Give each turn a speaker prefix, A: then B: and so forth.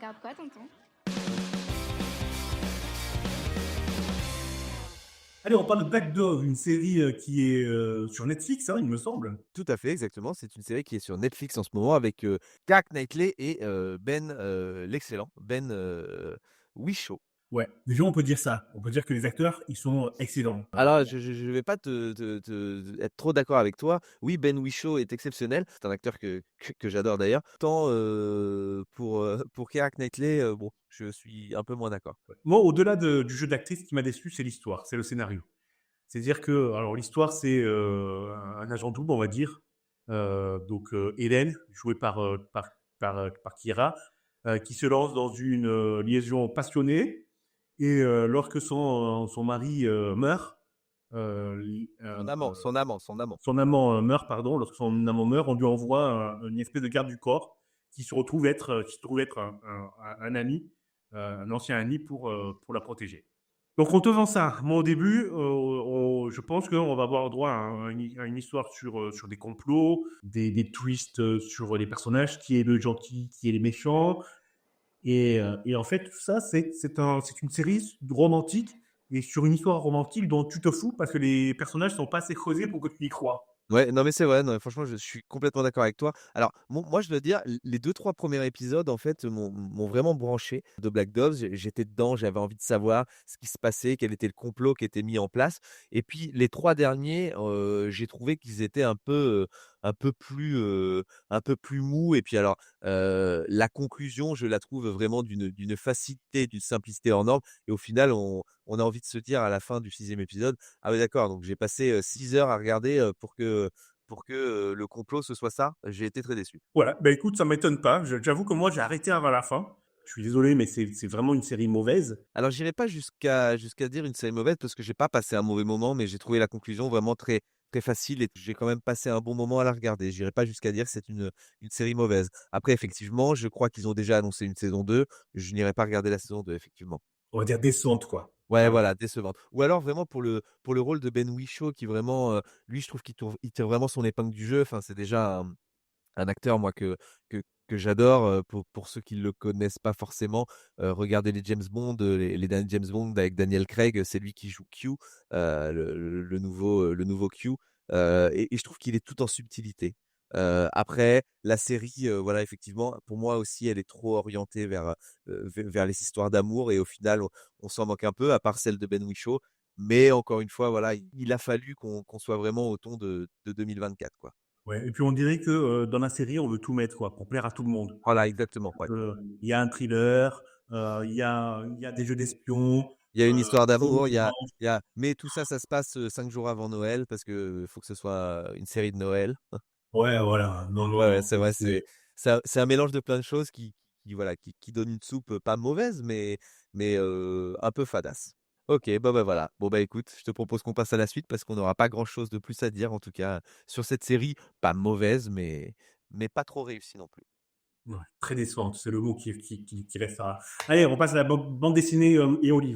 A: regardes quoi, tonton?
B: Allez, on parle de Black Dog, une série qui est sur Netflix, hein, il me semble.
C: Tout à fait, exactement. C'est une série qui est sur Netflix en ce moment avec, Keira Knightley et Ben, l'excellent Ben, Whishaw.
B: Ouais, déjà on peut dire ça. On peut dire que les acteurs, ils sont excellents.
C: Alors je vais pas être trop d'accord avec toi. Oui, Ben Whishaw est exceptionnel. C'est un acteur que j'adore d'ailleurs. Tant, pour Keira Knightley, bon, je suis un peu moins d'accord.
B: Moi, au-delà du jeu d'actrice, ce qui m'a déçu, c'est l'histoire, c'est le scénario. C'est-à-dire que, alors l'histoire, c'est un agent double, on va dire. Donc Hélène, jouée par Kira, qui se lance dans une liaison passionnée. Et lorsque son mari meurt, son amant meurt, pardon, lorsque son amant meurt, on lui envoie une espèce de garde du corps qui se trouve être un ami, un ancien ami pour la protéger. Donc on te vend ça. Moi au début, je pense qu'on va avoir droit à une histoire sur des complots, des twists sur les personnages, qui est le gentil, qui est les méchants. Et en fait, tout ça, c'est une série romantique et sur une histoire romantique dont tu te fous parce que les personnages sont pas assez creusés pour que tu y crois.
C: Ouais, non, mais c'est vrai, non, mais franchement, je suis complètement d'accord avec toi. Alors, moi, je dois dire, les 2-3 premiers épisodes, en fait, m'ont vraiment branché de Black Doves. J'étais dedans, j'avais envie de savoir ce qui se passait, quel était le complot qui était mis en place. Et puis, les 3 derniers, j'ai trouvé qu'ils étaient un peu plus mous. Et puis, alors, la conclusion, je la trouve vraiment d'une facilité, d'une simplicité hors norme. Et au final, on a envie de se dire à la fin du 6e épisode: «Ah ouais, d'accord, donc j'ai passé, 6 heures à regarder, pour que le complot ce soit ça». J'ai été très déçu.
B: Voilà, bah écoute, ça m'étonne pas. J'avoue que moi, j'ai arrêté avant la fin. Je suis désolé, mais c'est vraiment une série mauvaise.
C: Alors j'irai pas jusqu'à dire une série mauvaise parce que j'ai pas passé un mauvais moment, mais j'ai trouvé la conclusion vraiment très très facile et j'ai quand même passé un bon moment à la regarder. J'irai pas jusqu'à dire que c'est une série mauvaise. Après effectivement, je crois qu'ils ont déjà annoncé une saison 2. Je n'irai pas regarder la saison 2 effectivement.
B: On va dire décente, quoi.
C: Ouais,
B: Hein.
C: voilà, décevante. Ou alors vraiment pour le rôle de Ben Whishaw qui vraiment, lui je trouve il tire vraiment son épingle du jeu. Enfin, c'est déjà un acteur moi que j'adore, pour ceux qui ne le connaissent pas forcément, regardez les James Bond, les derniers James Bond avec Daniel Craig, c'est lui qui joue Q, le nouveau Q, et je trouve qu'il est tout en subtilité. Après la série, voilà effectivement pour moi aussi elle est trop orientée vers les histoires d'amour et au final on s'en manque un peu à part celle de Ben Whishaw, mais encore une fois voilà, il a fallu qu'on soit vraiment au ton de 2024 quoi.
B: Ouais, et puis on dirait que dans la série, on veut tout mettre, quoi, pour plaire à tout le monde.
C: Voilà exactement, ouais.
B: Il y a un thriller, il y a des jeux d'espions,
C: Il y a une histoire d'amour,
B: romance.
C: mais tout ça, ça se passe, 5 jours avant Noël parce que faut que ce soit une série de Noël.
B: Ouais, voilà. Non,
C: Ouais,
B: non,
C: ouais,
B: non.
C: c'est vrai, c'est un mélange de plein de choses voilà, qui donne une soupe, pas mauvaise, mais un peu fadasse. OK, bah, voilà. Bon, bah, écoute, je te propose qu'on passe à la suite parce qu'on n'aura pas grand chose de plus à dire, en tout cas, sur cette série, pas mauvaise, mais pas trop réussie non plus.
B: Ouais, très décevante, c'est le mot qui restera. Allez, on passe à la bande dessinée et au livre.